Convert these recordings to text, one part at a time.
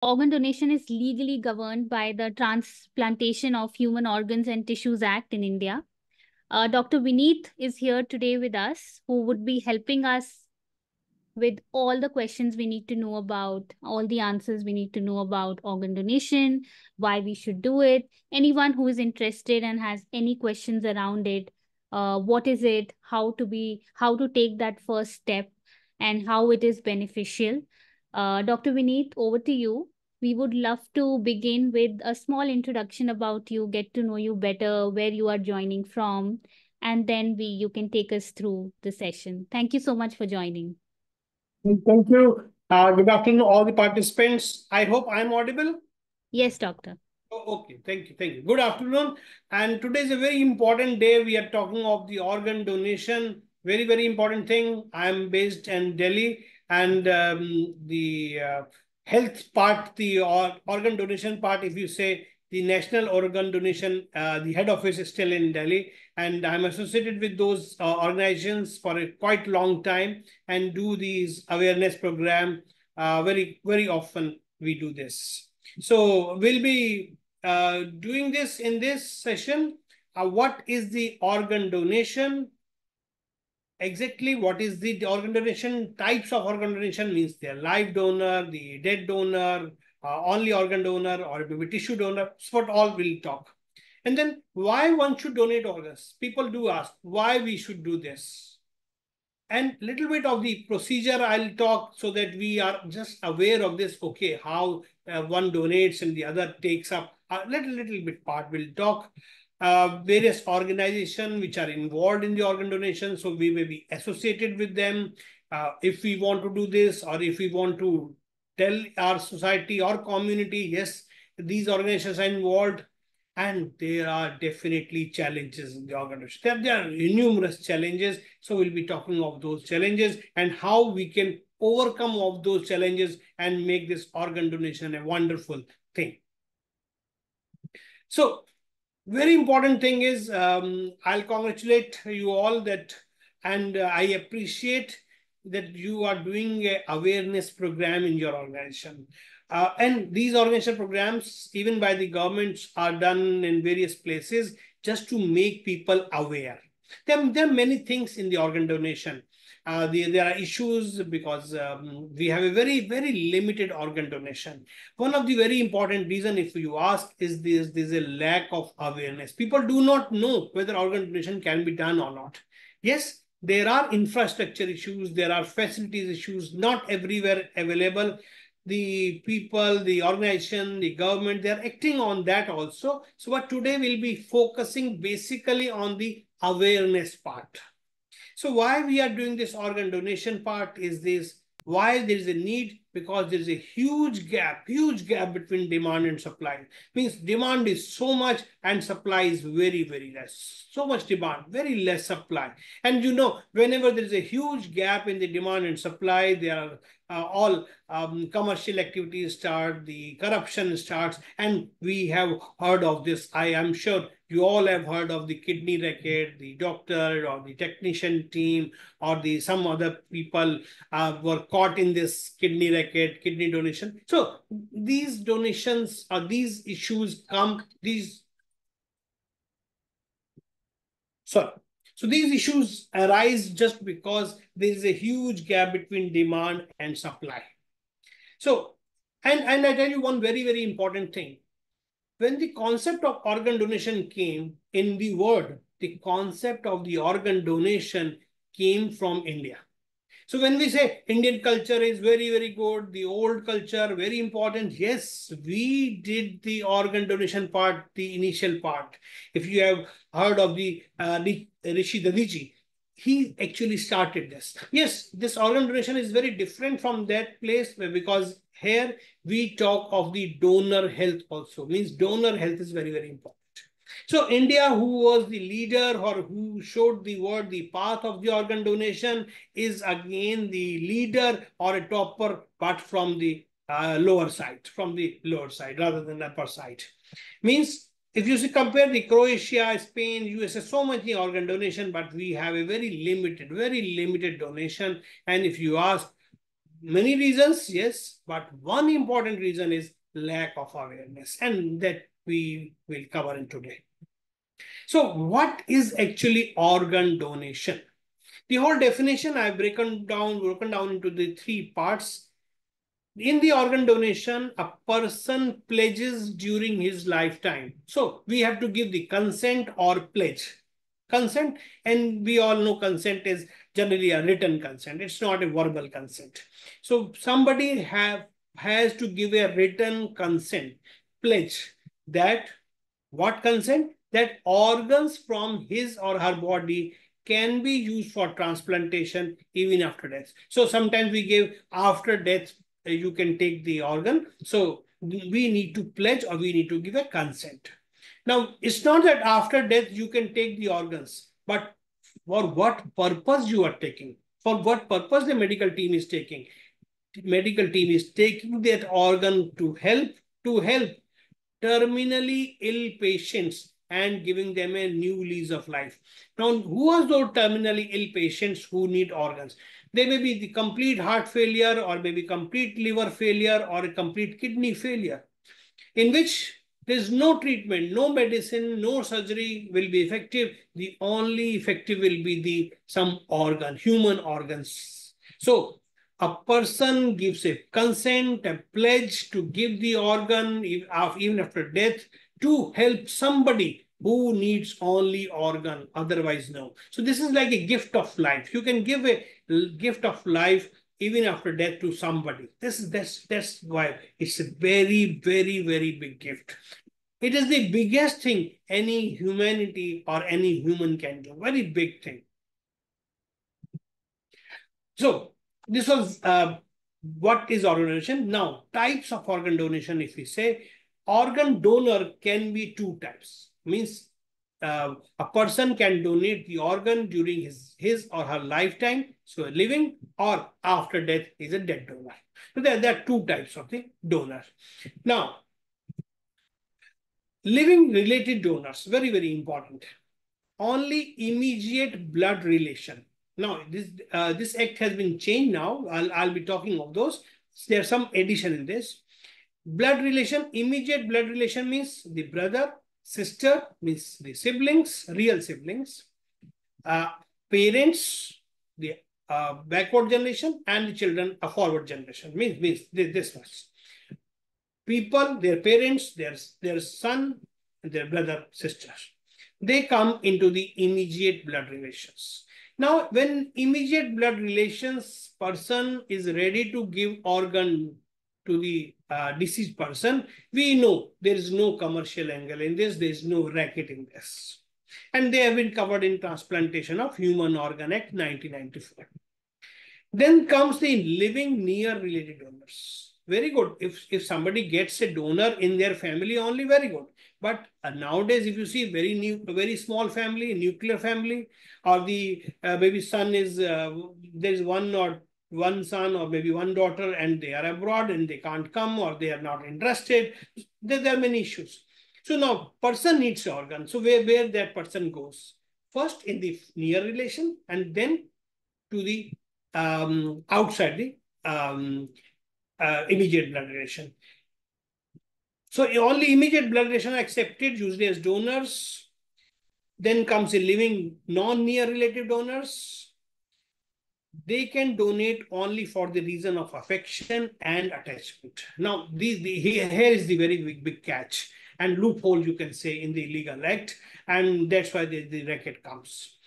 Organ donation is legally governed by the Transplantation of Human Organs and Tissues Act in India. Dr. Vineet is here today with us, who would be helping us with all the questions we need to know about, all the answers we need to know about organ donation, why we should do it. Anyone who is interested and has any questions around it, what is it, how to take that first step, and how it is beneficial. Dr. Vineet, over to you. We would love to begin with a small introduction about you, get to know you better, where you are joining from, and then you can take us through the session. Thank you so much for joining. Thank you. Good afternoon, all the participants. I hope I'm audible. Yes, doctor. Oh, okay, thank you, thank you. Good afternoon. And today is a very important day. We are talking of the organ donation. Very, very important thing. I'm based in Delhi, and the health part, the organ donation part, if you say the national organ donation, the head office is still in Delhi, and I'm associated with those organizations for a quite long time and do these awareness program very, very often. We do this. So we'll be doing this in this session. What is the organ donation? Exactly what is the organ donation? Types of organ donation means the live donor, the dead donor, only organ donor, or maybe tissue donor. That's what all we'll talk. And then why one should donate organs? People do ask why we should do this. And little bit of the procedure I'll talk so that we are just aware of this. Okay, how one donates and the other takes up a little bit part. We'll talk various organizations which are involved in the organ donation. So we may be associated with them if we want to do this, or if we want to tell our society or community, yes, these organizations are involved. And there are definitely challenges in the organization. There are numerous challenges. So we'll be talking of those challenges and how we can overcome of those challenges and make this organ donation a wonderful thing. So very important thing is I'll congratulate you all that, and I appreciate that you are doing an awareness program in your organization. And these organization programs, even by the governments, are done in various places just to make people aware. There are many things in the organ donation. There are issues because we have a very, very limited organ donation. One of the very important reason, if you ask, is there's a lack of awareness. People do not know whether organ donation can be done or not. Yes, there are infrastructure issues, there are facilities issues, not everywhere available. The people, the organization, the government, they are acting on that also. So what today we'll be focusing basically on the awareness part. So why we are doing this organ donation part is this, why there is a need, because there is a huge gap between demand and supply. Means demand is so much and supply is very, very less. So much demand, very less supply. And you know, whenever there is a huge gap in the demand and supply, there are all commercial activities start, the corruption starts, and we have heard of this. I am sure you all have heard of the kidney racket, the doctor or the technician team or the some other people were caught in this kidney racket, kidney donation. So these donations or these issues come, so these issues arise just because there is a huge gap between demand and supply. So, and I tell you one very, very important thing. When the concept of organ donation came in the world, the concept of the organ donation came from India. So when we say Indian culture is very, very good, the old culture, very important, yes, we did the organ donation part, the initial part. If you have heard of the Rishi Dadiji, he actually started this. Yes, this organ donation is very different from that place because here we talk of the donor health also. Means donor health is very, very important. So India, who was the leader or who showed the world the path of the organ donation, is again the leader or a topper, but from the lower side, rather than upper side. Means if you compare the Croatia, Spain, USA, so much organ donation, but we have a very limited donation. And if you ask, many reasons, yes, but one important reason is lack of awareness, and that we will cover in today. So, what is actually organ donation? The whole definition I've broken down into the three parts. In the organ donation, a person pledges during his lifetime. So we have to give the consent or pledge. Consent, and we all know consent is generally a written consent. It's not a verbal consent. So somebody has to give a written consent, pledge that what consent? That organs from his or her body can be used for transplantation even after death. So sometimes we give after death, you can take the organ. So we need to pledge or we need to give a consent. Now, it's not that after death you can take the organs, but for what purpose you are taking, for what purpose the medical team is taking. The medical team is taking that organ to help terminally ill patients and giving them a new lease of life. Now, who are those terminally ill patients who need organs? They may be the complete heart failure, or maybe complete liver failure, or a complete kidney failure, in which there's no treatment, no medicine, no surgery will be effective. The only effective will be the some organ, human organs. So a person gives a consent, a pledge to give the organ even after death to help somebody who needs only organ, otherwise no. So this is like a gift of life. You can give a gift of life even after death to somebody. That's why it's a very, very, very big gift. It is the biggest thing any humanity or any human can do. Very big thing. So this was what is organ donation. Now, types of organ donation, if we say, organ donor can be two types. Means a person can donate the organ during his or her lifetime, so living, or after death is a dead donor. So there are two types of the donor. Now, living related donors, very, very important. Only immediate blood relation. Now, this act has been changed now. I'll be talking of those. There's some addition in this. Blood relation, immediate blood relation means the brother, sister, means the siblings, real siblings, parents, the backward generation, and the children, a forward generation. Means this much. People, their parents, their son, their brother, sisters, they come into the immediate blood relations. Now, when immediate blood relations person is ready to give organ to the deceased person, we know there is no commercial angle in this, there is no racket in this. And they have been covered in Transplantation of Human Organ Act 1994. Then comes the living near related donors. Very good. If somebody gets a donor in their family only, very good. But nowadays, if you see very small family, nuclear family, or the maybe son is there is one son or maybe one daughter, and they are abroad and they can't come or they are not interested. There are many issues. So now person needs organ. So where that person goes? First in the near relation, and then to the outside the immediate blood relation. So only immediate blood relation are accepted, usually as donors. Then comes the living non-near relative donors. They can donate only for the reason of affection and attachment. Now, here is the very big catch and loophole, you can say, in the legal act, and that's why the racket comes.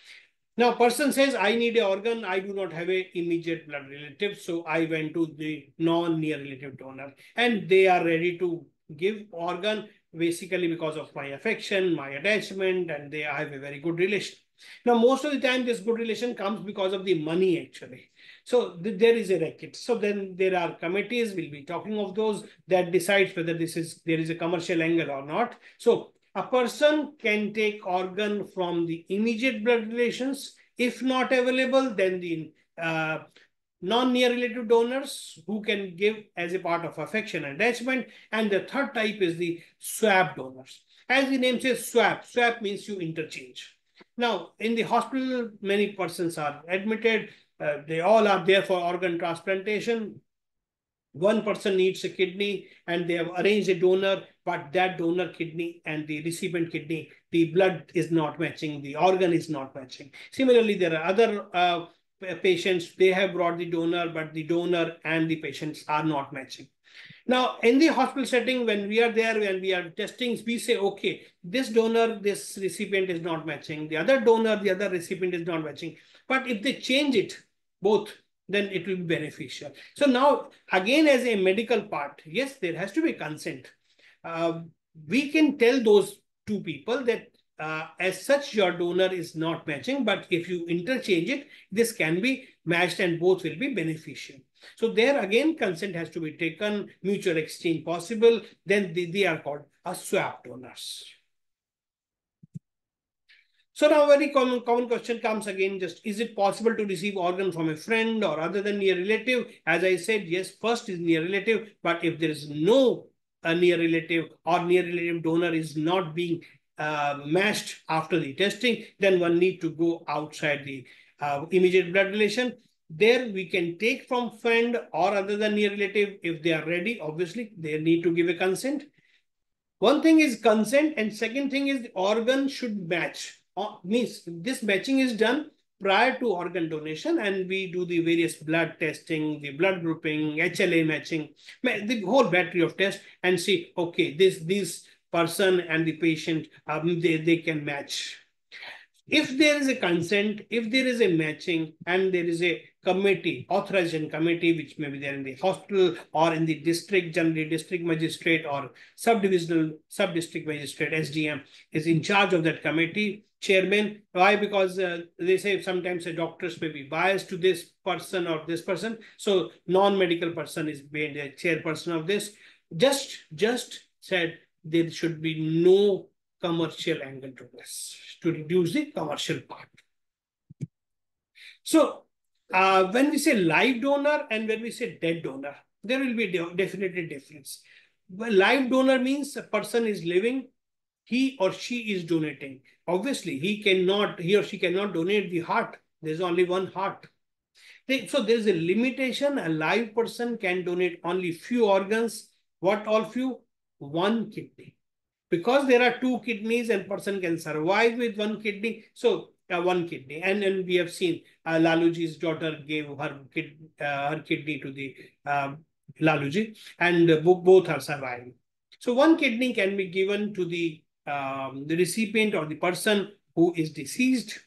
Now, person says, I need an organ, I do not have an immediate blood relative, so I went to the non-near relative donor, and they are ready to give organ basically because of my affection, my attachment, and they have a very good relation. Now, most of the time, this good relation comes because of the money, actually. So there is a racket. So then there are committees, we'll be talking of those, that decides whether there is a commercial angle or not. So a person can take organ from the immediate blood relations. If not available, then the non-near relative donors who can give as a part of affection and attachment. And the third type is the swap donors. As the name says, swap. Swap means you interchange. Now, in the hospital, many persons are admitted. They all are there for organ transplantation. One person needs a kidney and they have arranged a donor, but that donor kidney and the recipient kidney, the blood is not matching, the organ is not matching. Similarly, there are other patients, they have brought the donor, but the donor and the patients are not matching. Now, in the hospital setting, when we are there, when we are testing, we say, okay, this donor, this recipient is not matching. The other donor, the other recipient is not matching. But if they change it, both, then it will be beneficial. So now, again, as a medical part, yes, there has to be consent. We can tell those two people that as such, your donor is not matching, but if you interchange it, this can be matched and both will be beneficial. So there again, consent has to be taken, mutual exchange possible, then they are called as swap donors. So now very common question comes again, just is it possible to receive organ from a friend or other than near relative? As I said, yes, first is near relative, but if there is no near relative or near relative donor is not being matched after the testing, then one need to go outside the immediate blood relation. There we can take from friend or other than near relative if they are ready. Obviously, they need to give a consent. One thing is consent, and second thing is the organ should match. Means this matching is done prior to organ donation, and we do the various blood testing, the blood grouping, HLA matching, the whole battery of tests, and see, okay, this person and the patient, they can match. If there is a consent, if there is a matching, and there is a committee, authorization committee, which may be there in the hospital or in the district, generally district magistrate or subdivisional, sub-district magistrate, SDM, is in charge of that committee, chairman. Why? Because they say sometimes the doctors may be biased to this person or this person. So non-medical person is being the chairperson of this. Just said there should be no commercial angle to this to reduce the commercial part. So when we say live donor and when we say dead donor, there will be definitely difference. Well, live donor means a person is living, he or she is donating. Obviously, he or she cannot donate the heart. There's only one heart. So there's a limitation. A live person can donate only few organs. What all few? One kidney. Because there are two kidneys and person can survive with one kidney. So one kidney. And then we have seen Laluji's daughter gave her kidney to the Laluji, and both are surviving. So one kidney can be given to the recipient or the person who is deceased.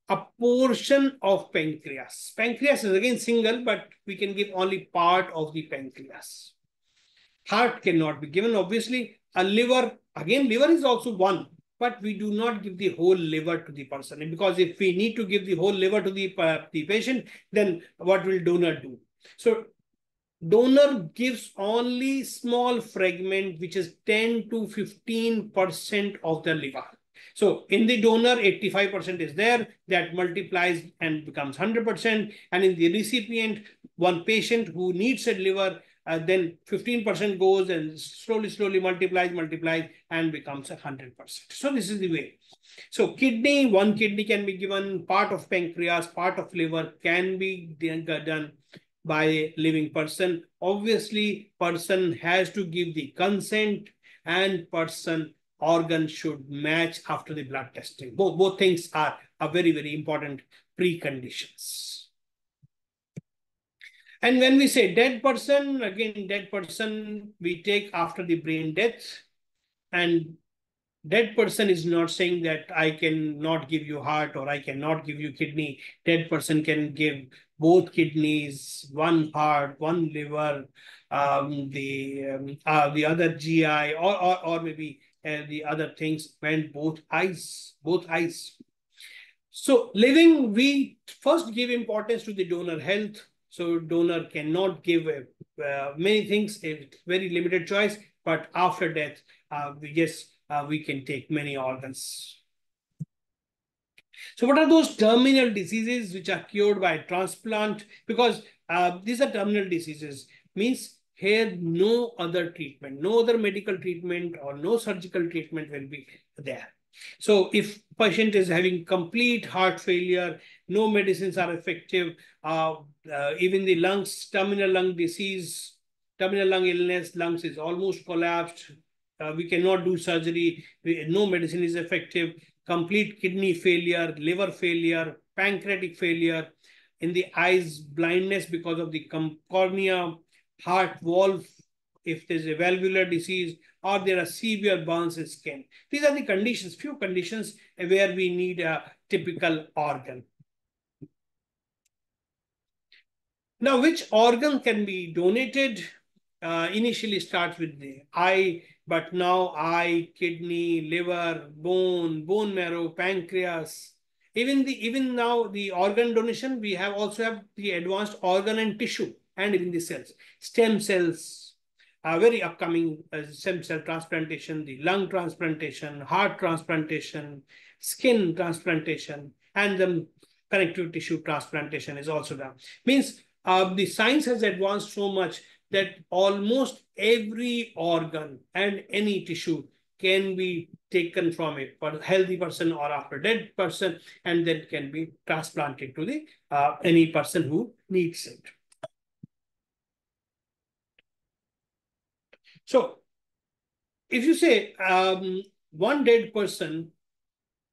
A portion of pancreas. Pancreas is again single, but we can give only part of the pancreas. Heart cannot be given, obviously. A liver, again, liver is also one, but we do not give the whole liver to the person, because if we need to give the whole liver to the patient, then what will donor do? So donor gives only small fragment, which is 10 to 15% of the liver. So in the donor, 85% is there, that multiplies and becomes 100%. And in the recipient, one patient who needs a liver, then 15% goes and slowly multiplies and becomes 100%. So this is the way. So kidney, one kidney can be given, part of pancreas, part of liver can be done by a living person. Obviously, person has to give the consent, and person organ should match after the blood testing. Both things are very important preconditions. And when we say dead person, again, dead person we take after the brain death. And dead person is not saying that I cannot give you heart or I cannot give you kidney. Dead person can give both kidneys, one heart, one liver, the other GI, or maybe the other things, and both eyes. So living, we first give importance to the donor health. So donor cannot give many things, a very limited choice, but after death, we can take many organs. So what are those terminal diseases which are cured by transplant? Because these are terminal diseases, means here no other treatment, no other medical treatment or no surgical treatment will be there. So if patient is having complete heart failure, no medicines are effective, even the lungs, terminal lung disease, terminal lung illness, lungs is almost collapsed. We cannot do surgery. No medicine is effective. Complete kidney failure, liver failure, pancreatic failure. In the eyes, blindness because of the cornea, heart valve, if there's a valvular disease, or there are severe burns in skin. These are the conditions, few conditions where we need a typical organ. Now, which organ can be donated? Initially starts with the eye, but now eye, kidney, liver, bone marrow, pancreas. Even now the organ donation, we also have the advanced organ and tissue, and even the cells, stem cells. Very upcoming stem cell transplantation, the lung transplantation, heart transplantation, skin transplantation, and the connective tissue transplantation is also done. Means the science has advanced so much that almost every organ and any tissue can be taken from a healthy person or after dead person, and then can be transplanted to the any person who needs it. So if you say one dead person,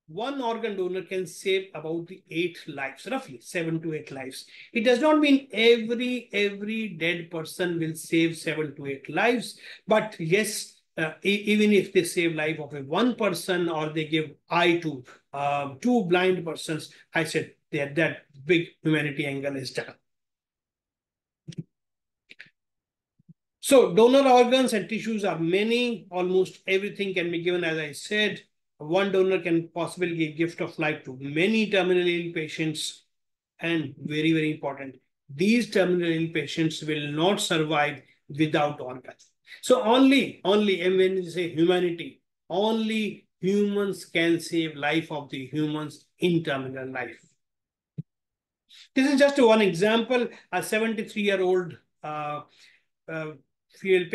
one organ donor can save about the 8 lives, roughly 7 to 8 lives. It does not mean every dead person will save 7 to 8 lives, but yes, even if they save life of a one person or they give eye to 2 blind persons, I said that big humanity angle is done. So donor organs and tissues are many. Almost everything can be given, as I said. One donor can possibly give gift of life to many terminally ill patients. And very, very important, these terminally ill patients will not survive without organs. So only, and when we say humanity, only humans can save life of the humans in terminal life. This is just one example. A 73-year-old female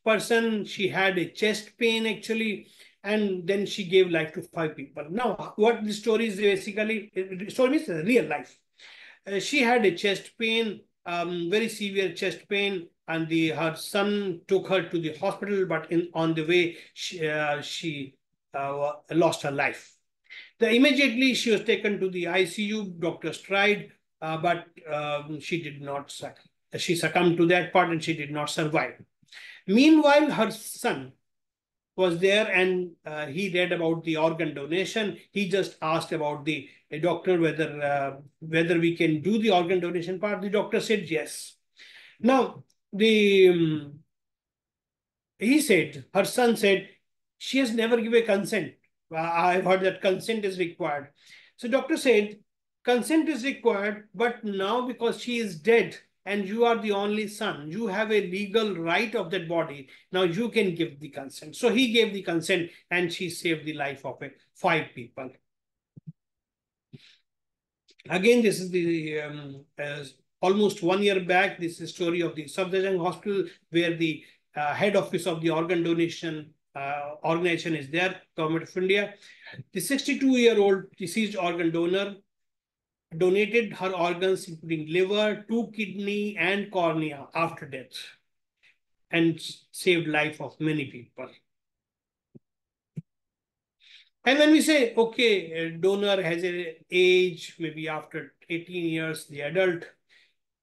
person, she had a chest pain actually, and then she gave life to 5 people. Now, what the story is basically, the story is real life. She had a chest pain, very severe chest pain, and her son took her to the hospital, but on the way, she lost her life. Immediately, she was taken to the ICU. Doctors tried, but she did not. She succumbed to that part, and she did not survive. Meanwhile, her son was there, and he read about the organ donation. He just asked about the doctor whether we can do the organ donation part. The doctor said yes. Now he said, her son said, she has never given consent. I've heard that consent is required. So doctor said, consent is required, but now because she is dead and you are the only son, you have a legal right of that body. Now you can give the consent. So he gave the consent, and she saved the life of 5 people. Again, this is the almost 1 year back. This is the story of the Safdarjung Hospital, where the head office of the organ donation organization is there, Government of India. The 62-year-old deceased organ donor donated her organs, including liver, 2 kidney, and cornea after death, and saved life of many people. And when we say, okay, a donor has an age, maybe after 18 years, the adult,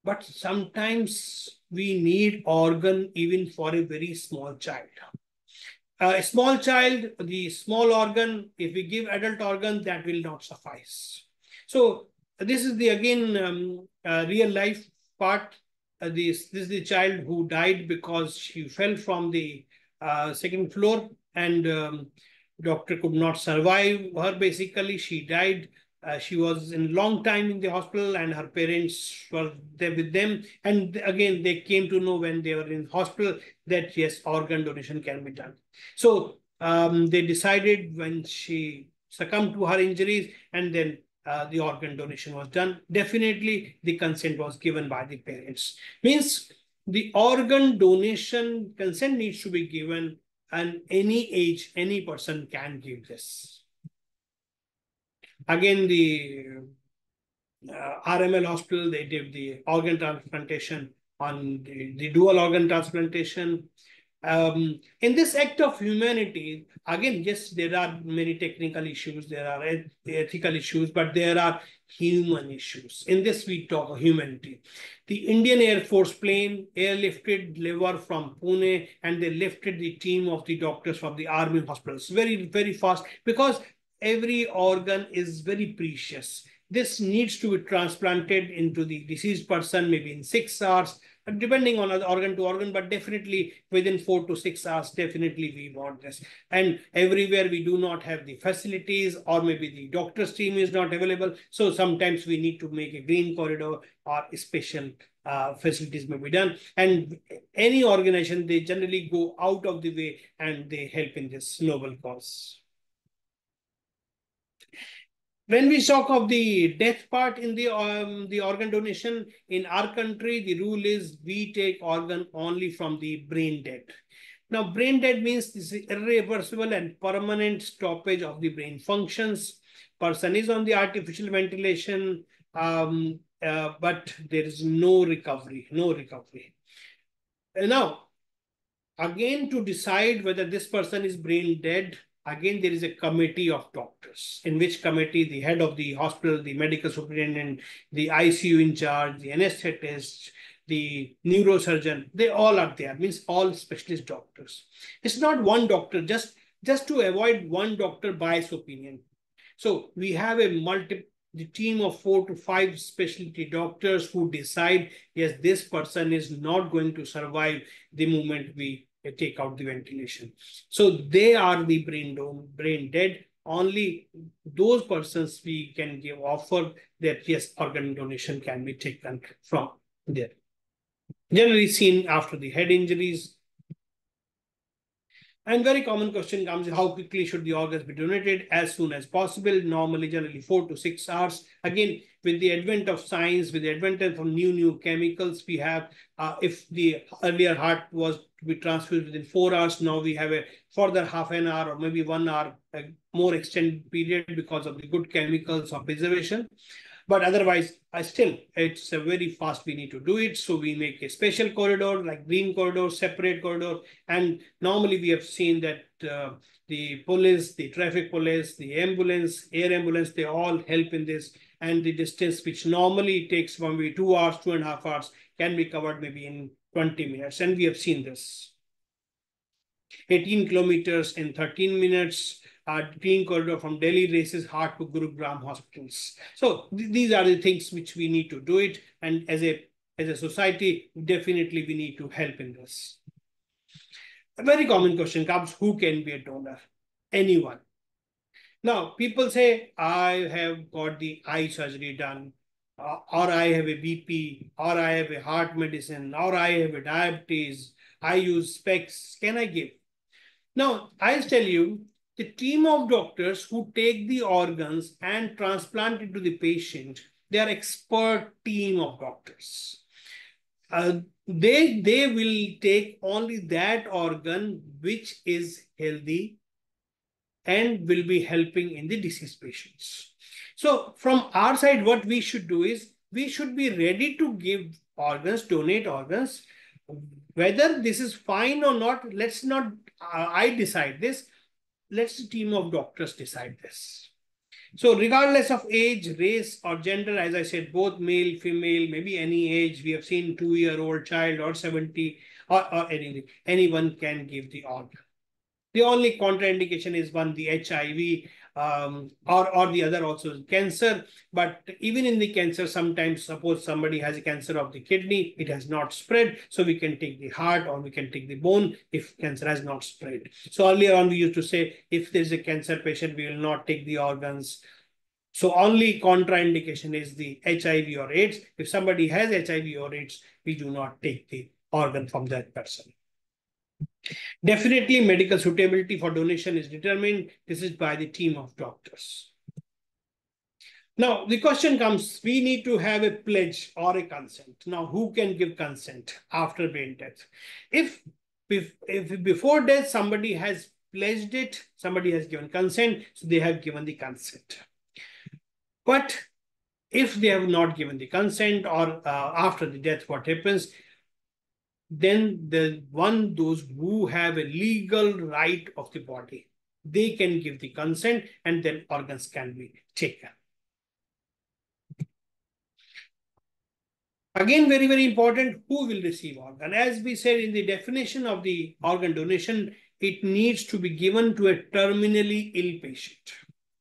but sometimes we need organ even for a very small child. A small child, the small organ, if we give adult organ, that will not suffice. So this is the, again, real life part. This is the child who died because she fell from the 2nd floor, and doctor could not survive her. Basically, she died. She was in long time in the hospital, and her parents were there with them. And again, they came to know when they were in hospital that yes, organ donation can be done. So they decided when she succumbed to her injuries, and then the organ donation was done. Definitely, the consent was given by the parents. Means the organ donation consent needs to be given, and any age, any person can give this. Again, the RML hospital, they did the organ transplantation on the dual organ transplantation. In this act of humanity, again, yes, there are many technical issues, there are ethical issues, but there are human issues. In this, we talk of humanity. The Indian Air Force plane airlifted liver from Pune, and they lifted the team of the doctors from the army hospitals very, very fast, because every organ is very precious. This needs to be transplanted into the deceased person maybe in 6 hours, depending on organ to organ, but definitely within 4 to 6 hours, definitely we want this. And everywhere we do not have the facilities, or maybe the doctor's team is not available. So sometimes we need to make a green corridor, or special facilities may be done. And any organization, they generally go out of the way and they help in this noble cause. When we talk of the death part in the organ donation, in our country, the rule is we take organ only from the brain dead. Now, brain dead means this is irreversible and permanent stoppage of the brain functions. Person is on the artificial ventilation, but there is no recovery, no recovery. Now, again, to decide whether this person is brain dead, again, there is a committee of doctors, in which committee the head of the hospital, the medical superintendent, the ICU in charge, the anesthetist, the neurosurgeon, they all are there, means all specialist doctors. It's not one doctor, just to avoid one doctor bias opinion. So we have the team of 4 to 5 specialty doctors who decide, yes, this person is not going to survive the moment we take out the ventilation. So they are the brain dead. Only those persons we can give offer that, yes, organ donation can be taken from there. Generally seen after the head injuries. And very common question comes, how quickly should the organs be donated? As soon as possible, normally generally 4 to 6 hours. Again, with the advent of science, with the advent of new chemicals, we have, if the earlier heart was to be transfused within 4 hours, now we have a further half an hour or maybe 1 hour, a more extended period because of the good chemicals of preservation. But otherwise, it's a very fast, we need to do it. So we make a special corridor, like green corridor, separate corridor. And normally we have seen that the police, the traffic police, the ambulance, air ambulance, they all help in this. And the distance, which normally takes maybe 2 hours, 2.5 hours, can be covered maybe in 20 minutes. And we have seen this. 18 kilometers in 13 minutes. Green corridor from Delhi races heart to Gurugram hospitals. So these are the things which we need to do it. And as a society, definitely we need to help in this. A very common question comes, who can be a donor? Anyone. Now, people say, I have got the eye surgery done, or I have a BP, or I have a heart medicine, or I have a diabetes, I use specs, can I give? Now, I'll tell you, the team of doctors who take the organs and transplant it to the patient, they are expert team of doctors. They will take only that organ which is healthy and will be helping in the deceased patients. So from our side, what we should do is, we should be ready to give organs, donate organs. Whether this is fine or not, let's not I decide this. Let's the team of doctors decide this. So regardless of age, race, or gender, as I said, both male, female, maybe any age, we have seen 2-year-old child or 70 or anything, anyone can give the organ. The only contraindication is one, the HIV, or the other also cancer. But even in the cancer, sometimes suppose somebody has a cancer of the kidney, it has not spread. So we can take the heart or we can take the bone if cancer has not spread. So earlier on, we used to say, if there's a cancer patient, we will not take the organs. So only contraindication is the HIV or AIDS. If somebody has HIV or AIDS, we do not take the organ from that person. Definitely, medical suitability for donation is determined. This is by the team of doctors. Now, the question comes, we need to have a pledge or a consent. Now, who can give consent after brain death? If before death, somebody has pledged it, somebody has given consent, so they have given the consent. But if they have not given the consent, or after the death, what happens? then those who have a legal right of the body, they can give the consent, and then organs can be taken. Again, very, very important, who will receive organ? As we said in the definition of the organ donation, it needs to be given to a terminally ill patient.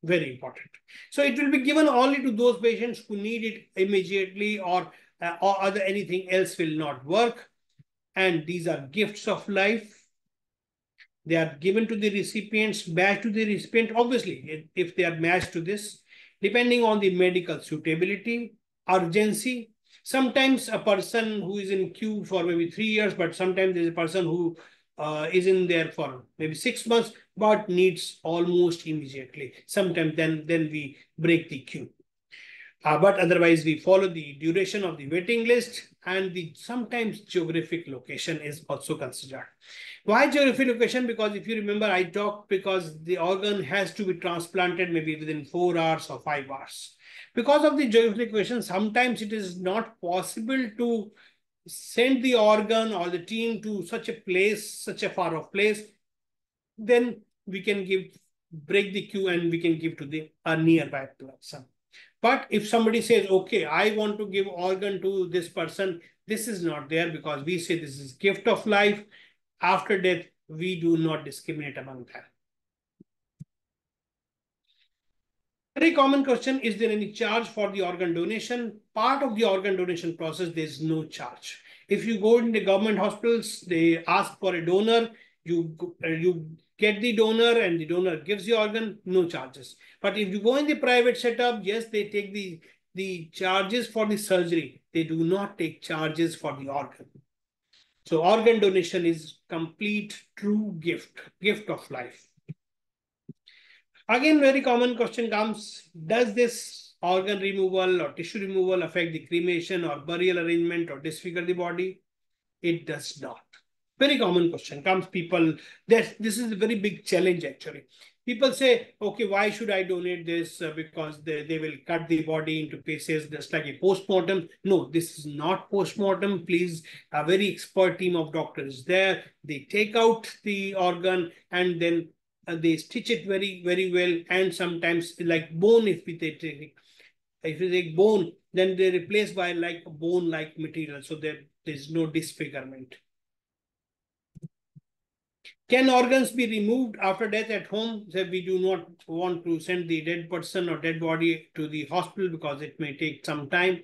Very important. So it will be given only to those patients who need it immediately, or other anything else will not work. And these are gifts of life. They are given to the recipients, matched to the recipient, obviously, if they are matched to this, depending on the medical suitability, urgency. Sometimes a person who is in queue for maybe 3 years, but sometimes there's a person who is in there for maybe 6 months, but needs almost immediately. Sometimes then we break the queue. But otherwise, we follow the duration of the waiting list, and the sometimes geographic location is also considered. Why geographic location? Because if you remember, I talked because the organ has to be transplanted maybe within 4 hours or 5 hours. Because of the geographic location, sometimes it is not possible to send the organ or the team to such a place, such a far off place. Then we can break the queue, and we can give to a nearby person. But if somebody says, okay, I want to give organ to this person, this is not there, because we say this is gift of life. After death, we do not discriminate among them. Very common question, is there any charge for the organ donation? Part of the organ donation process, there is no charge. If you go in the government hospitals, they ask for a donor, you get the donor, and the donor gives the organ, no charges. But if you go in the private setup, yes, they take the charges for the surgery. They do not take charges for the organ. So organ donation is complete, true gift of life. Again, very common question comes, does this organ removal or tissue removal affect the cremation or burial arrangement or disfigure the body? It does not. Very common question comes, people, this is a very big challenge actually. People say, okay, why should I donate this? Because they will cut the body into pieces just like a post-mortem. No, this is not post-mortem. Please, a very expert team of doctors there. They take out the organ, and then they stitch it very, very well. And sometimes like bone, if you take bone, then they replace by like bone-like material, so there's no disfigurement. Can organs be removed after death at home? So we do not want to send the dead person or dead body to the hospital because it may take some time.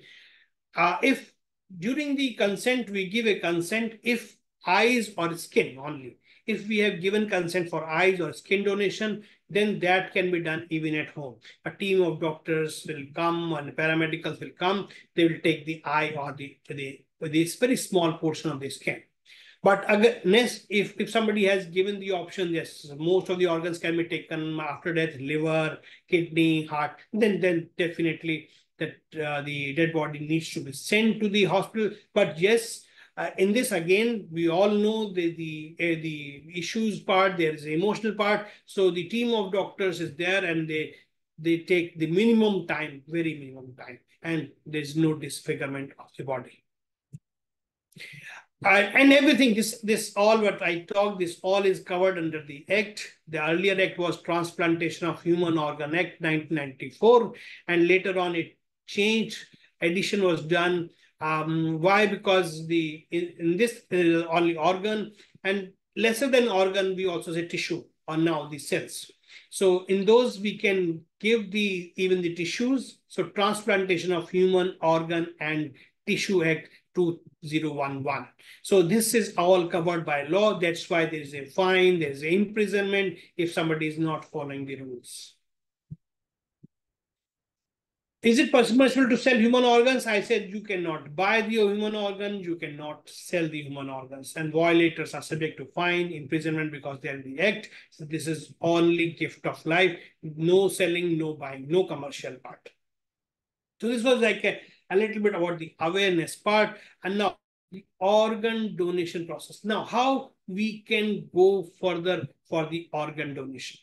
If during the consent, we give a consent if eyes or skin only. If we have given consent for eyes or skin donation, then that can be done even at home. A team of doctors will come and paramedicals will come. They will take the eye or this very small portion of the skin. But again, next, if somebody has given the option, yes, most of the organs can be taken after death, liver, kidney, heart, then definitely that the dead body needs to be sent to the hospital. But yes, in this again, we all know the issues part, there is the emotional part. So the team of doctors is there, and they take the minimum time, very minimum time, and there is no disfigurement of the body. And everything, this all what I talked, this all is covered under the Act. The earlier Act was Transplantation of Human Organ Act 1994, and later on it changed. Addition was done. Why? Because in this only organ, and lesser than organ, we also say tissue, or now the cells. So in those we can give even the tissues. So Transplantation of Human Organ and Tissue Act 2011. So this is all covered by law. That's why there is a fine, there is imprisonment if somebody is not following the rules. Is it possible to sell human organs? I said you cannot buy the human organ, you cannot sell the human organs, and violators are subject to fine, imprisonment, because they are in the Act. So this is only gift of life. No selling, no buying, no commercial part. So this was like a little bit about the awareness part. And now the organ donation process. Now, how we can go further for the organ donation.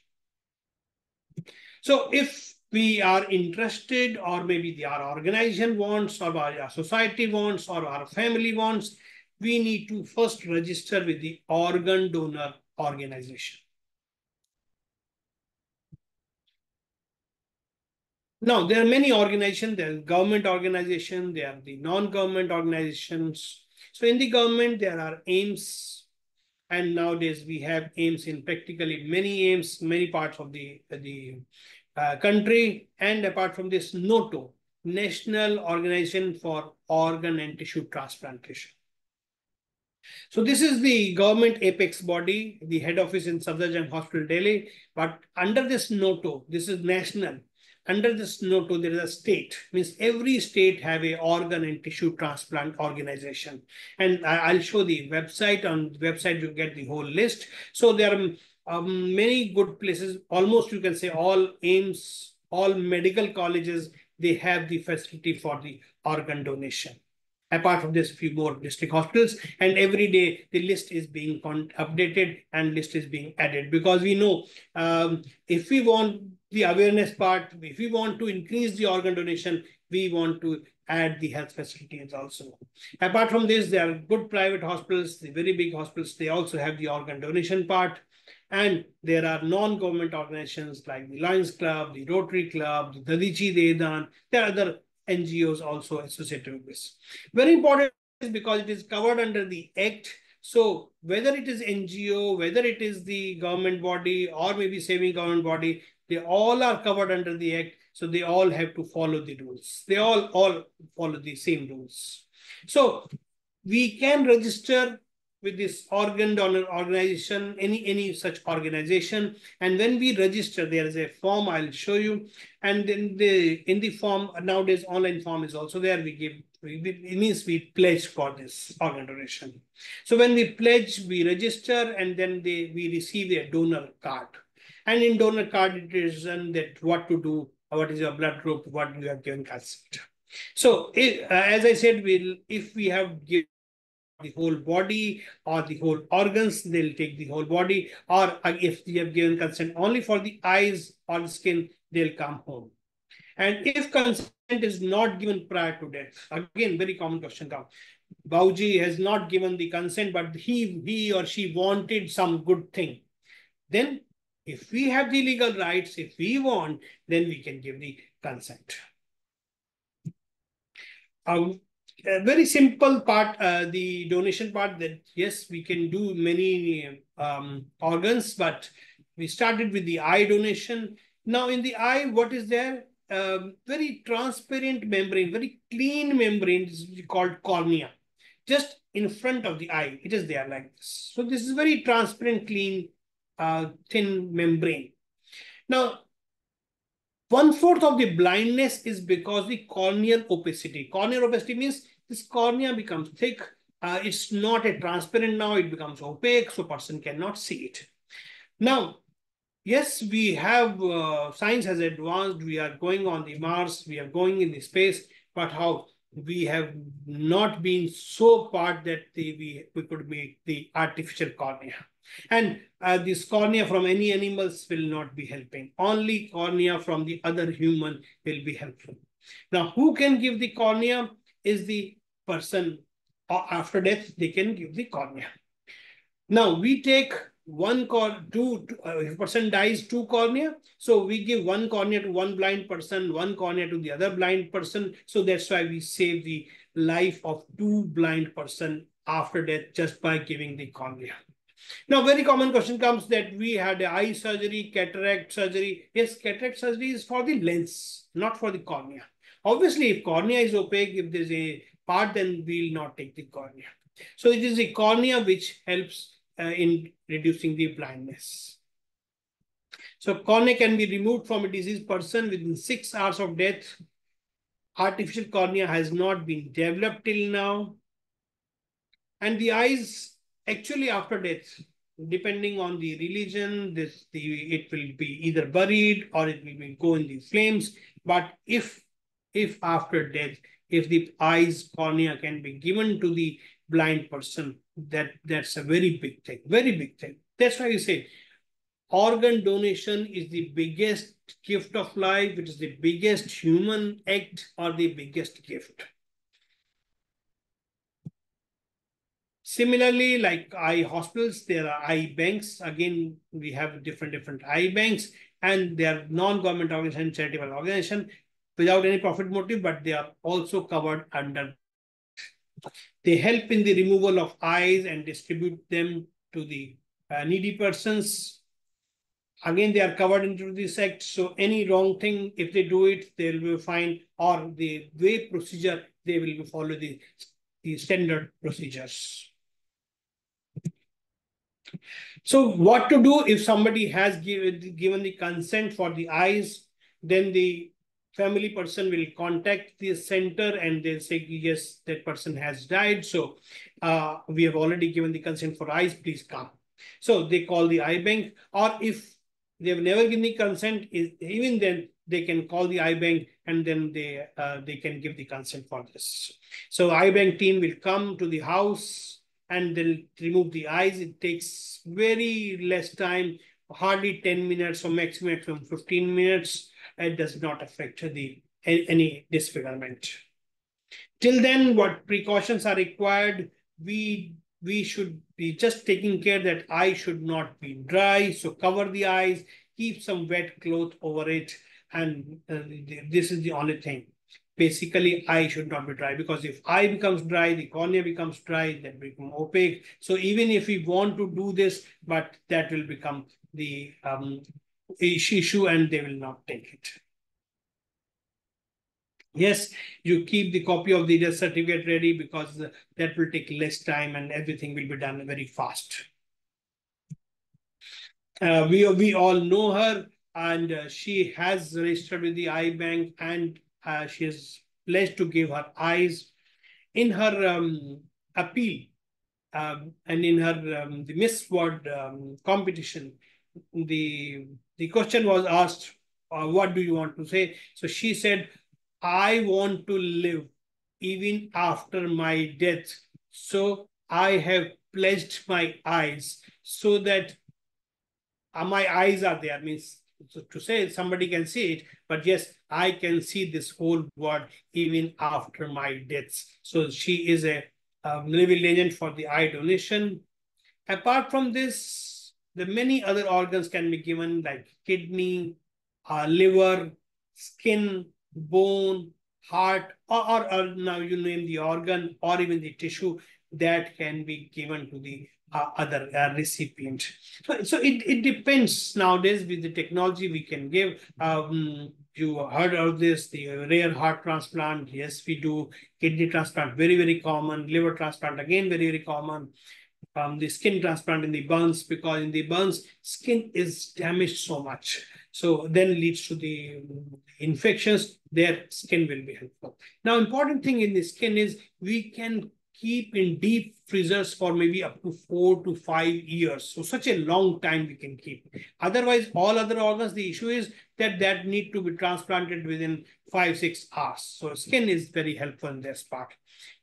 So if we are interested, or maybe our organization wants, or our society wants, or our family wants, we need to first register with the organ donor organization. Now, there are many organizations. There are government organizations, there are the non-government organizations. So in the government, there are aims, and nowadays we have aims in practically many aims, many parts of the country. And apart from this, NOTO, National Organization for Organ and Tissue Transplantation. So this is the government apex body, the head office in Safdarjung Hospital, Delhi. But under this NOTO, this is national. Under this NOTO, there is a state. Means every state have a organ and tissue transplant organization. And I'll show the website. On the website, you get the whole list. So there are many good places. Almost you can say all aims, all medical colleges, they have the facility for the organ donation. Apart from this, a few more district hospitals, and every day the list is being updated and list is being added, because we know if we want the awareness part, if we want to increase the organ donation, we want to add the health facilities also. Apart from this, there are good private hospitals, the very big hospitals, they also have the organ donation part. And there are non-government organizations like the Lions Club, the Rotary Club, the Dadichi Dedan. There are other NGOs also associated with this. Very important is because it is covered under the Act. So whether it is NGO, whether it is the government body or maybe semi-government body, they all are covered under the Act. So they all have to follow the rules. They all follow the same rules. So we can register with this organ donor organization, any such organization. And when we register, there is a form I'll show you. And then in the form, nowadays online form is also there. It means we pledge for this organ donation. So when we pledge, we register, and then we receive a donor card. And in donor card, it is written that what to do, what is your blood group, what you have given consent. So as I said, if we have given the whole body or the whole organs, they'll take the whole body. Or if they have given consent only for the eyes or the skin, they'll come home. And if consent is not given prior to death, again, very common question comes. Bauji has not given the consent, but he or she wanted some good thing. Then if we have the legal rights, if we want, then we can give the consent. A very simple part, the donation part, that yes, we can do many organs, but we started with the eye donation. Now in the eye, what is there? Very transparent membrane, very clean membrane is called cornea. Just in front of the eye, it is there like this. So this is very transparent, clean, thin membrane. Now, 1/4 of the blindness is because the corneal opacity. Corneal opacity means this cornea becomes thick. It's not a transparent now, it becomes opaque, so person cannot see it. Now, yes, we have, science has advanced, we are going on the Mars, we are going in the space, but how? We have not been so part that we could make the artificial cornea. And this cornea from any animals will not be helping. Only cornea from the other human will be helpful. Now, who can give the cornea is the person after death, they can give the cornea. Now, we take if a person dies, 2 cornea. So we give 1 cornea to one blind person, 1 cornea to the other blind person. So that's why we save the life of 2 blind person after death just by giving the cornea. Now, very common question comes that we had eye surgery, cataract surgery. Yes, cataract surgery is for the lens, not for the cornea. Obviously, if cornea is opaque, if there's a part, then we'll not take the cornea. So it is the cornea which helps in reducing the blindness. So cornea can be removed from a diseased person within 6 hours of death. Artificial cornea has not been developed till now. And the eyes, actually after death, depending on the religion, it will be either buried or it will go in the flames. But if after death, if the eyes cornea can be given to the blind person, that's a very big thing, very big thing. That's why we say organ donation is the biggest gift of life. It is the biggest human act or the biggest gift. Similarly, like eye hospitals, there are eye banks. Again, we have different eye banks, and they are non-government organization, charitable organization without any profit motive, but they are also covered under. They help in the removal of eyes and distribute them to the needy persons. Again, they are covered into this act. So any wrong thing, if they do it, they will be fined, or the way procedure, they will follow the standard procedures. So what to do if somebody has given the consent for the eyes, then the family person will contact the center and they'll say, yes, that person has died. So we have already given the consent for eyes, please come. So they call the eye bank, or if they've never given the consent, even then they can call the eye bank and then they can give the consent for this. So eye bank team will come to the house and they'll remove the eyes. It takes very less time, hardly 10 minutes or maximum 15 minutes. It does not affect any disfigurement. Till then, what precautions are required? We should be just taking care that eye should not be dry. So cover the eyes, keep some wet cloth over it. And this is the only thing. Basically, eye should not be dry, because if eye becomes dry, the cornea becomes dry, that becomes opaque. So even if we want to do this, but that will become the issue and they will not take it. Yes, you keep the copy of the death certificate ready, because that will take less time and everything will be done very fast. We all know her, and she has registered with the eye bank, and she is pledged to give her eyes. In her appeal and in her the Miss World competition, the question was asked, what do you want to say? So she said, I want to live even after my death. So I have pledged my eyes so that my eyes are there. Means to say somebody can see it, but yes, I can see this whole world even after my death. So she is a living legend for the eye donation. Apart from this, the many other organs can be given, like kidney, liver, skin, bone, heart, or now you name the organ, or even the tissue that can be given to the other recipient. So it depends. Nowadays, with the technology we can give. You heard of this, the rare heart transplant. Yes, we do. Kidney transplant, very, very common. Liver transplant, again, very, very common. The skin transplant in the burns, because in the burns, skin is damaged so much. So then leads to the infections, their skin will be helpful. Now, important thing in the skin is we can keep in deep freezers for maybe up to 4 to 5 years. So such a long time we can keep. Otherwise, all other organs, the issue is that need to be transplanted within 5-6 hours. So skin is very helpful in this part.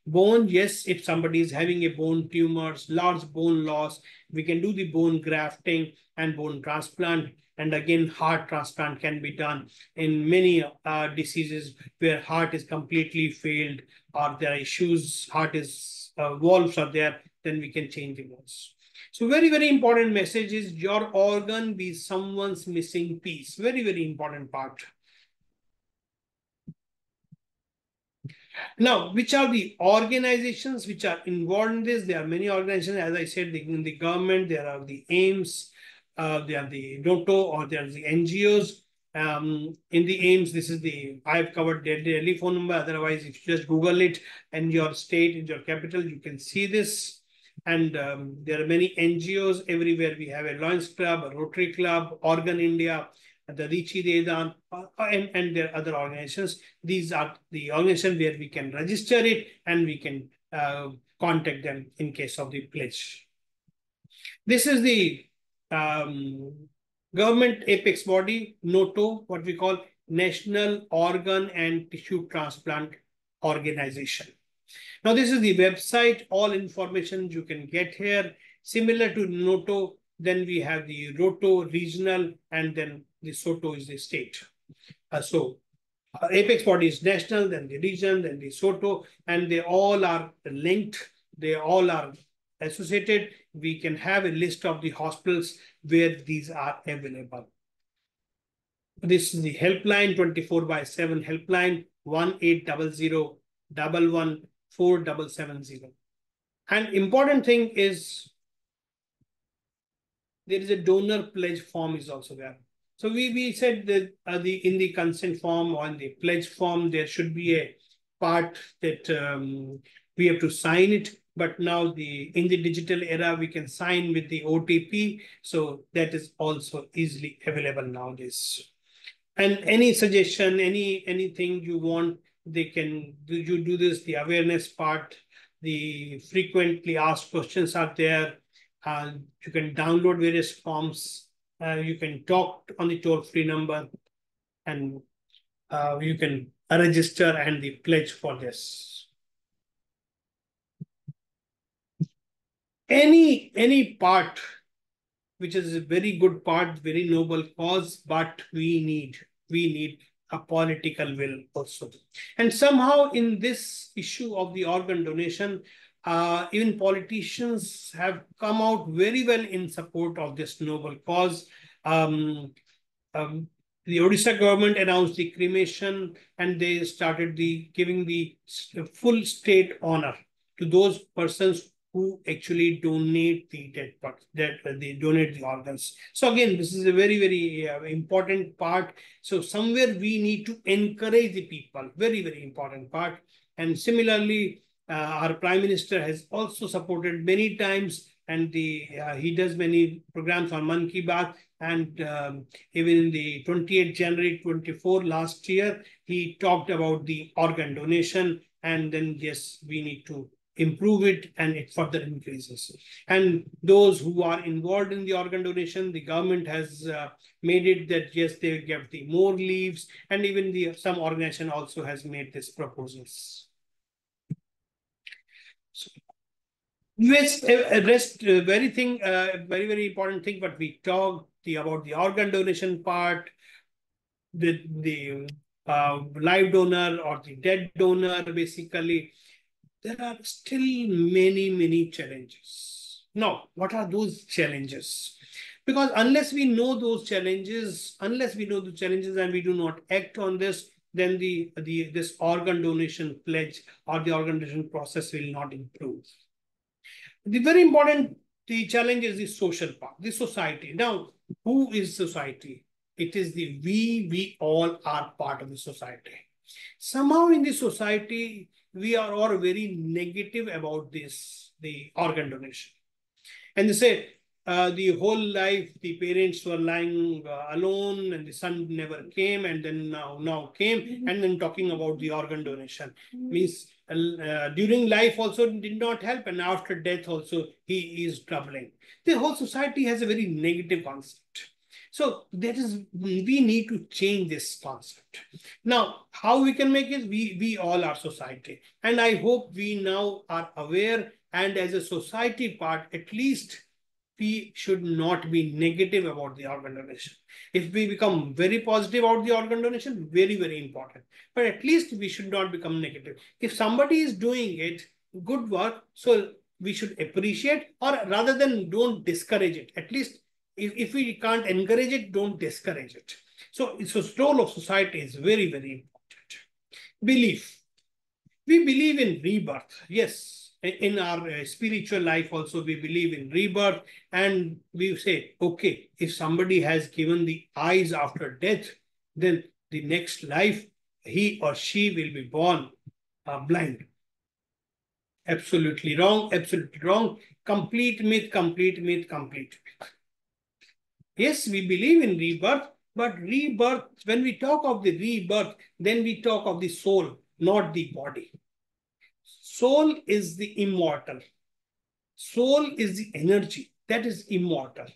Bone, yes, if somebody is having a bone tumors, large bone loss, we can do the bone grafting and bone transplant. And again, heart transplant can be done in many diseases where heart is completely failed, or there are issues, heart is valves are there, then we can change the valves. So very, very important message is your organ be someone's missing piece. Very, very important part. Now, which are the organizations which are involved in this? There are many organizations, as I said, in the government, there are the AIMS, there are the NOTO, or there are the NGOs. In the AIMS, this is I've covered their telephone number. Otherwise, if you just Google it in your state, in your capital, you can see this. And there are many NGOs everywhere. We have a Lions Club, a Rotary Club, Organ India, the Richi Dedan, and there are other organizations. These are the organizations where we can register it and we can contact them in case of the pledge. This is the government apex body, NOTO, what we call National Organ and Tissue Transplant Organization. Now, this is the website. All information you can get here. Similar to NOTO, then we have the ROTO regional, and then the SOTO is the state. Apex body is national, then the region, then the SOTO, and they all are linked. They all are associated, we can have a list of the hospitals where these are available. This is the helpline, 24/7 helpline, 1800 114770. And important thing is there is a donor pledge form is also there. So we said that in the consent form or in the pledge form, there should be a part that we have to sign it. But now in the digital era, we can sign with the OTP. So that is also easily available nowadays. And any suggestion, anything you want, they can you do this, the awareness part, the frequently asked questions are there. You can download various forms. You can talk on the toll-free number, and you can register and the pledge for this. Any part which is a very good part, very noble cause, but we need a political will also. And somehow in this issue of the organ donation, even politicians have come out very well in support of this noble cause. The Odisha government announced the cremation, and they started giving the full state honor to those persons who actually donate the dead parts, that they donate the organs. So again, this is a very, very important part. So somewhere we need to encourage the people, very, very important part. And similarly, our Prime Minister has also supported many times, and he does many programs on Man Ki Baat. And even in the 28th January 24 last year, he talked about the organ donation. And then, yes, we need to improve it, and it further increases. And those who are involved in the organ donation, the government has made it that, yes, they give the more leaves, and even some organization also has made these proposals. So, very, very important thing, but we talked about the organ donation part, the live donor or the dead donor, basically. There are still many, many challenges. Now, what are those challenges? Because unless we know those challenges, and we do not act on this, then this organ donation pledge or the organ donation process will not improve. The very important challenge is the social part, the society. Now, who is society? It is we all are part of the society. Somehow in the society, we are all very negative about the organ donation. And they say the whole life, the parents were lying alone, and the son never came, and then now came, and then talking about the organ donation. Means during life also did not help, and after death also he is troubling. The whole society has a very negative concept. So we need to change this concept. Now, how we can make it? We all are society. And I hope we now are aware, and as a society part, at least we should not be negative about the organ donation. If we become very positive about the organ donation, very, very important. But at least we should not become negative. If somebody is doing it, good work, so we should appreciate, or rather than don't discourage it. At least if we can't encourage it, don't discourage it. So the role of society is very, very important. Belief. We believe in rebirth. Yes. In our spiritual life also, we believe in rebirth. And we say, okay, if somebody has given the eyes after death, then the next life, he or she will be born blind. Absolutely wrong. Absolutely wrong. Complete myth, complete myth, complete myth. Yes, we believe in rebirth, but rebirth, when we talk of the rebirth, then we talk of the soul, not the body. Soul is the immortal. Soul is the energy that is immortal.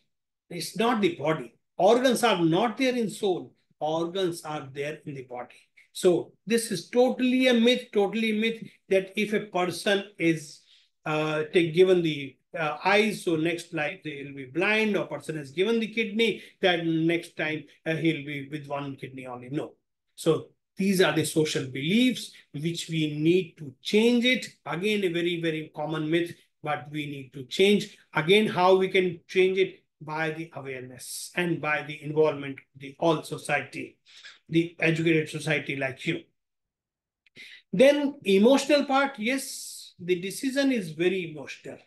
It's not the body. Organs are not there in soul. Organs are there in the body. So this is totally a myth, that if a person is given the eyes, so next life they will be blind, or person has given the kidney, that next time he'll be with one kidney only. No. So these are the social beliefs which we need to change it. Again, a very, very common myth. but we need to change. Again, how we can change it? By the awareness and by the involvement of the whole society, the educated society like you. Then emotional part, yes, the decision is very emotional.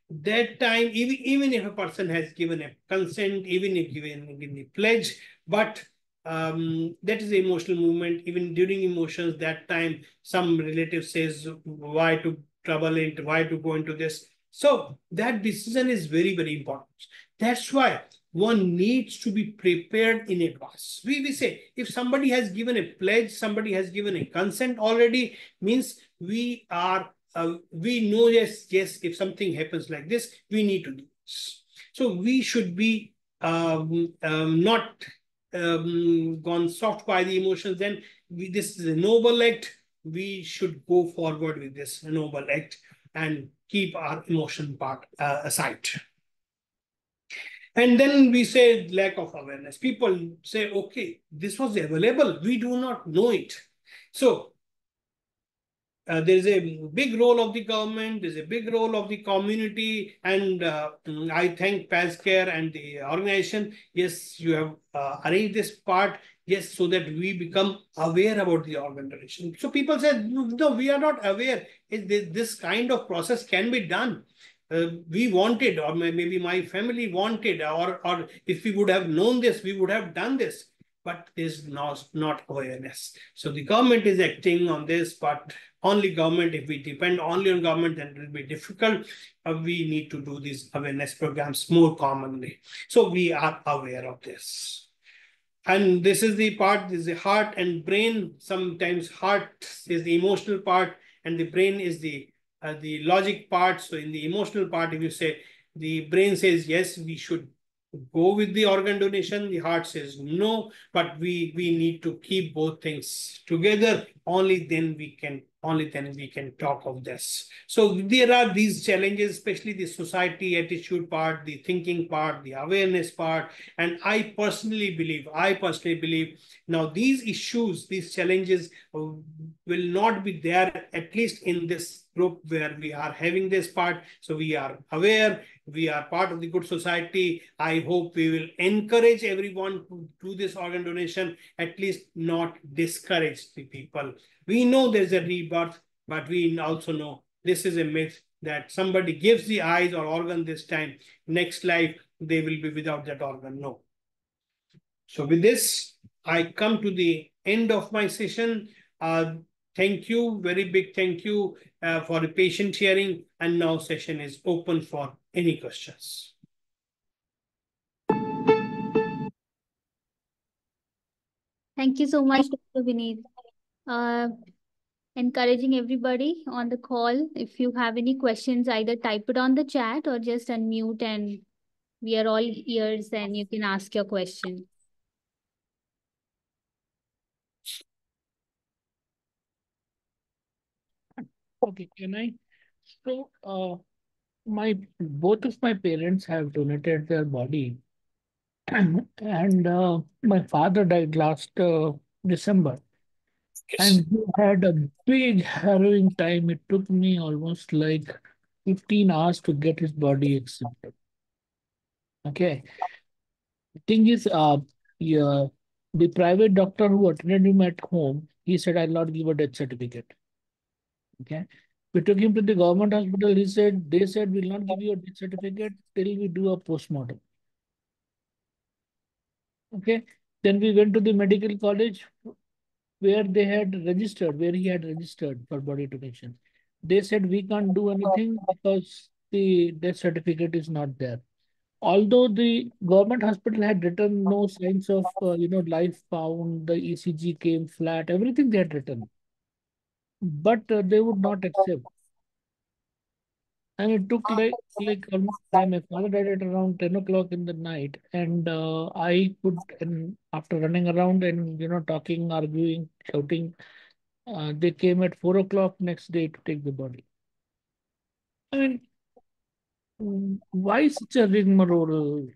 That time, even if a person has given a consent, even if given a pledge, but that is the emotional movement. Even during emotions, that time some relative says, why to trouble it, why to go into this. So that decision is very, very important. That's why one needs to be prepared in advance. We say if somebody has given a pledge, somebody has given a consent already, means we know, yes, if something happens like this, we need to do this. So we should be not gone soft by the emotions. Then this is a noble act. We should go forward with this noble act and keep our emotion part aside. And then we say lack of awareness. People say, okay, this was available. We do not know it. So there is a big role of the government, there's a big role of the community, and I thank PASCare and the organization. Yes, you have arranged this part, yes, so that we become aware about the organ donation. So people say, no, we are not aware. This kind of process can be done. We wanted, or maybe my family wanted, or if we would have known this, we would have done this. But there's not awareness. So the government is acting on this, but only government. If we depend only on government, then it will be difficult. We need to do these awareness programs more commonly. So we are aware of this. And this is the part, this is the heart and brain. Sometimes heart is the emotional part and the brain is the logic part. So in the emotional part, if you say, the brain says, yes, we should go with the organ donation, the heart says no, but we need to keep both things together. Only then we can talk of this. So there are these challenges, especially the society attitude part, the thinking part, the awareness part. And I personally believe now these issues, these challenges will not be there, at least in this group where we are having this part. So we are aware, we are part of the good society. I hope we will encourage everyone to do this organ donation, at least not discourage the people. We know there's a rebirth, but we also know this is a myth that somebody gives the eyes or organ this time, next life they will be without that organ. No. So with this, I come to the end of my session. Thank you, very big thank you for the patient hearing. And now session is open for any questions. Thank you so much, Dr. Vineet. Uh, Encouraging everybody on the call. If you have any questions, either type it on the chat or just unmute, and we are all ears and you can ask your question. Okay, can I? So, my both of my parents have donated their body, and my father died last December, Yes. and he had a big harrowing time. It took me almost like 15 hours to get his body accepted. Okay, thing is, yeah, the private doctor who attended him at home, he said, "I'll not give a death certificate." Okay. We took him to the government hospital. They said, we'll not give you a death certificate till we do a postmortem. Okay. Then we went to the medical college where he had registered for body donation. They said, we can't do anything because the death certificate is not there. Although the government hospital had written no signs of, life found, the ECG came flat, everything they had written, but they would not accept. And it took like almost time. My father died at around 10 o'clock in the night, and and after running around and talking, arguing, shouting, they came at 4 o'clock next day to take the body. I mean, why such a rigmarole?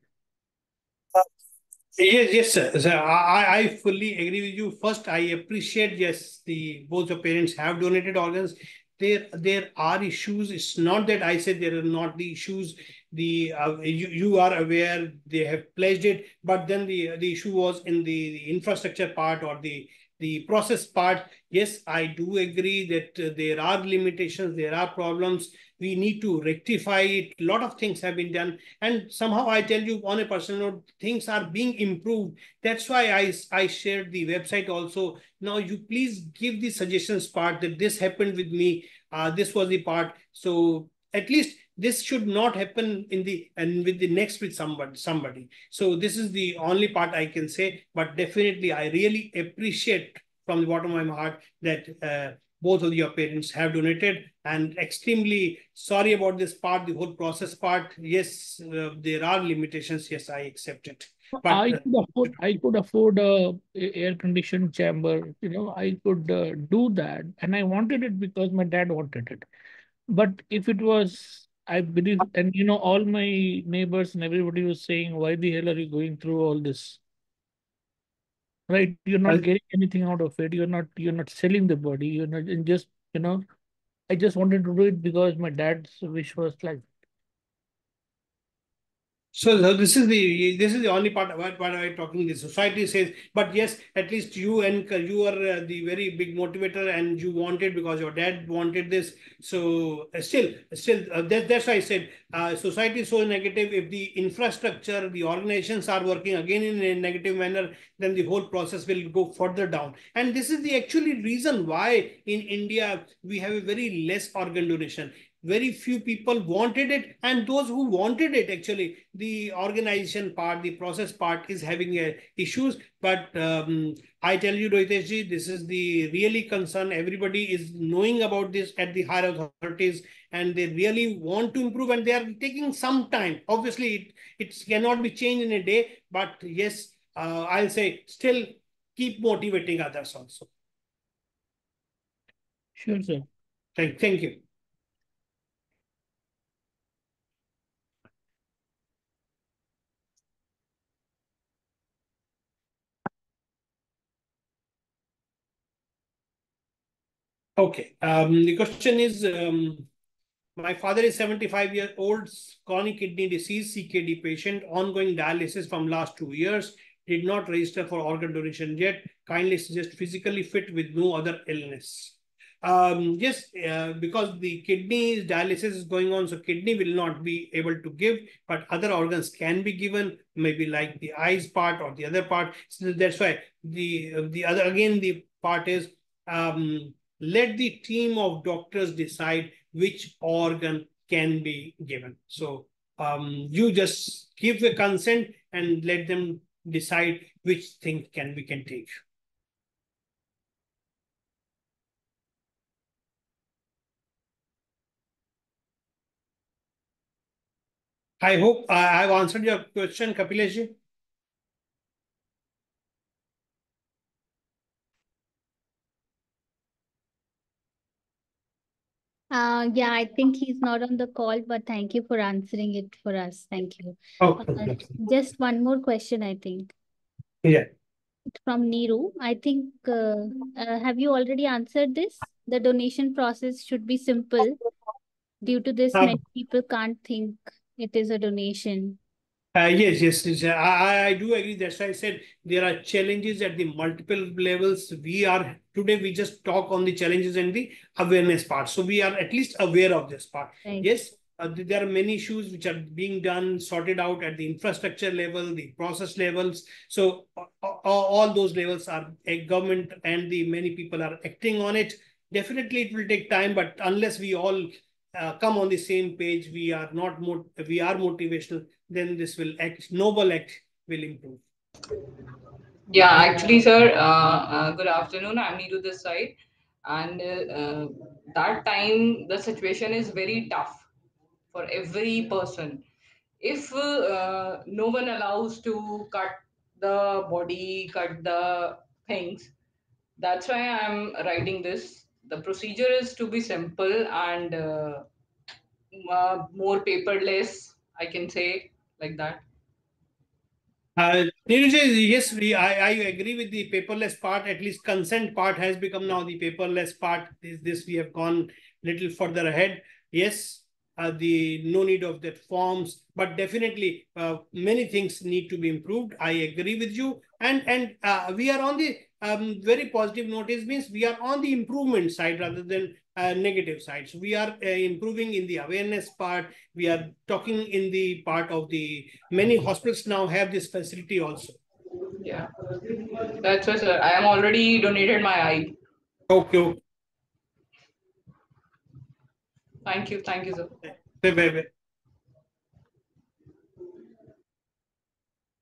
Yes, sir. So I fully agree with you. First, I appreciate, yes, the both the parents have donated organs. there are issues. It's not that I said there are not the issues. You are aware they have pledged it, but then the issue was in the infrastructure part or the process part. Yes, I do agree that there are limitations, there are problems. We need to rectify it. A lot of things have been done, and somehow I tell you on a personal note, things are being improved. That's why I shared the website also. Now you please give the suggestions part that this happened with me. This was the part. So at least this should not happen in the and with the next with somebody. So this is the only part I can say. But definitely, I really appreciate from the bottom of my heart that both of your parents have donated, and extremely sorry about this part, the whole process part. Yes, there are limitations. Yes, I accept it. But I could afford a air conditioned chamber. I could do that, and I wanted it because my dad wanted it. But if it was, I believe, and all my neighbors and everybody was saying, "Why the hell are you going through all this?" Right? You're not getting anything out of it. You're not selling the body. You're not, and just I just wanted to do it because my dad's wish was like. so this is the only part about what I'm talking. The society says, but yes, at least you are the very big motivator, and you wanted because your dad wanted this. So that's why I said society is so negative. If the infrastructure, the organizations are working again in a negative manner, then the whole process will go further down. And this is the actually reason why in India we have a very less organ donation. Very few people wanted it, and those who wanted it, actually the organization part, the process part is having issues. But I tell you, Rohitesh ji, this is the really concern. Everybody is knowing about this at the higher authorities, and they really want to improve, and they are taking some time. Obviously it cannot be changed in a day, but yes, I'll say still keep motivating others also. Sure, sir. Thank you. Okay. The question is, my father is 75 years old, chronic kidney disease, CKD patient, ongoing dialysis from last 2 years, did not register for organ donation yet. Kindly suggest physically fit with no other illness. Yes, because the kidney dialysis is going on, so kidney will not be able to give, but other organs can be given, maybe like the eyes part or the other part. So that's why the other again the part is let the team of doctors decide which organ can be given. So you just give a consent and let them decide which thing we can take. I hope I've answered your question, Kapilesh. Yeah, I think he's not on the call, but thank you for answering it for us. Thank you. Uh, Okay. just one more question, I think, Yeah. from Neeru. I think, have you already answered this? The donation process should be simple. Due to this, Uh, many people can't think it is a donation. yes. I do agree. That's why I said there are challenges at the multiple levels. We just talk on the challenges and the awareness part. So we are at least aware of this part. Right. Yes, there are many issues which are being done, sorted out at the infrastructure level, the process levels. So all those levels are a government and the many people are acting on it. Definitely, it will take time, but unless we all come on the same page, we are motivational, then this will act, noble act will improve. Yeah, actually, sir, good afternoon. I'm Neeru this side. And that time, the situation is very tough for every person. If no one allows to cut the body, cut the things, that's why I'm writing this. The procedure is to be simple and more paperless, I can say like that. Neeraj, yes, I agree with the paperless part. At least consent part has become now the paperless part. This we have gone little further ahead. Yes, the no need of that forms, but definitely many things need to be improved. I agree with you, and we are on the very positive notice, means we are on the improvement side rather than negative side. So we are improving in the awareness part. We are talking in the part of the many hospitals now have this facility also. Yeah, that's why, sir. I am already donated my eye. Okay, okay. Thank you, sir. Wait, wait.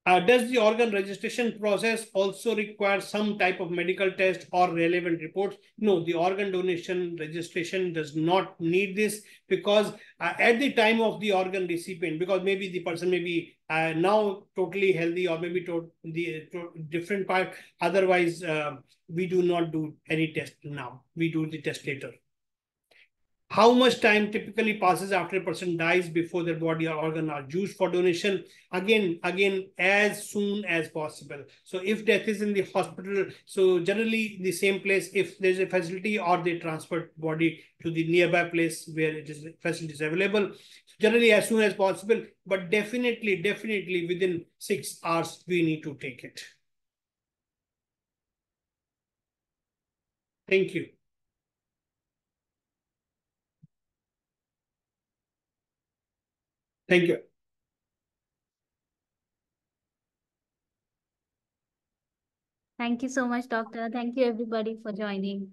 Does the organ registration process also require some type of medical test or relevant reports? No, the organ donation registration does not need this, because at the time of the organ recipient, because maybe the person may be now totally healthy, or maybe different part. Otherwise, we do not do any test now. We do the test later. How much time typically passes after a person dies before their body or organ are used for donation? Again, as soon as possible. So if death is in the hospital, so generally the same place, if there's a facility, or they transfer body to the nearby place where it is facility is available. So generally as soon as possible, but definitely within 6 hours we need to take it. Thank you. Thank you. Thank you so much, doctor. Thank you, everybody, for joining.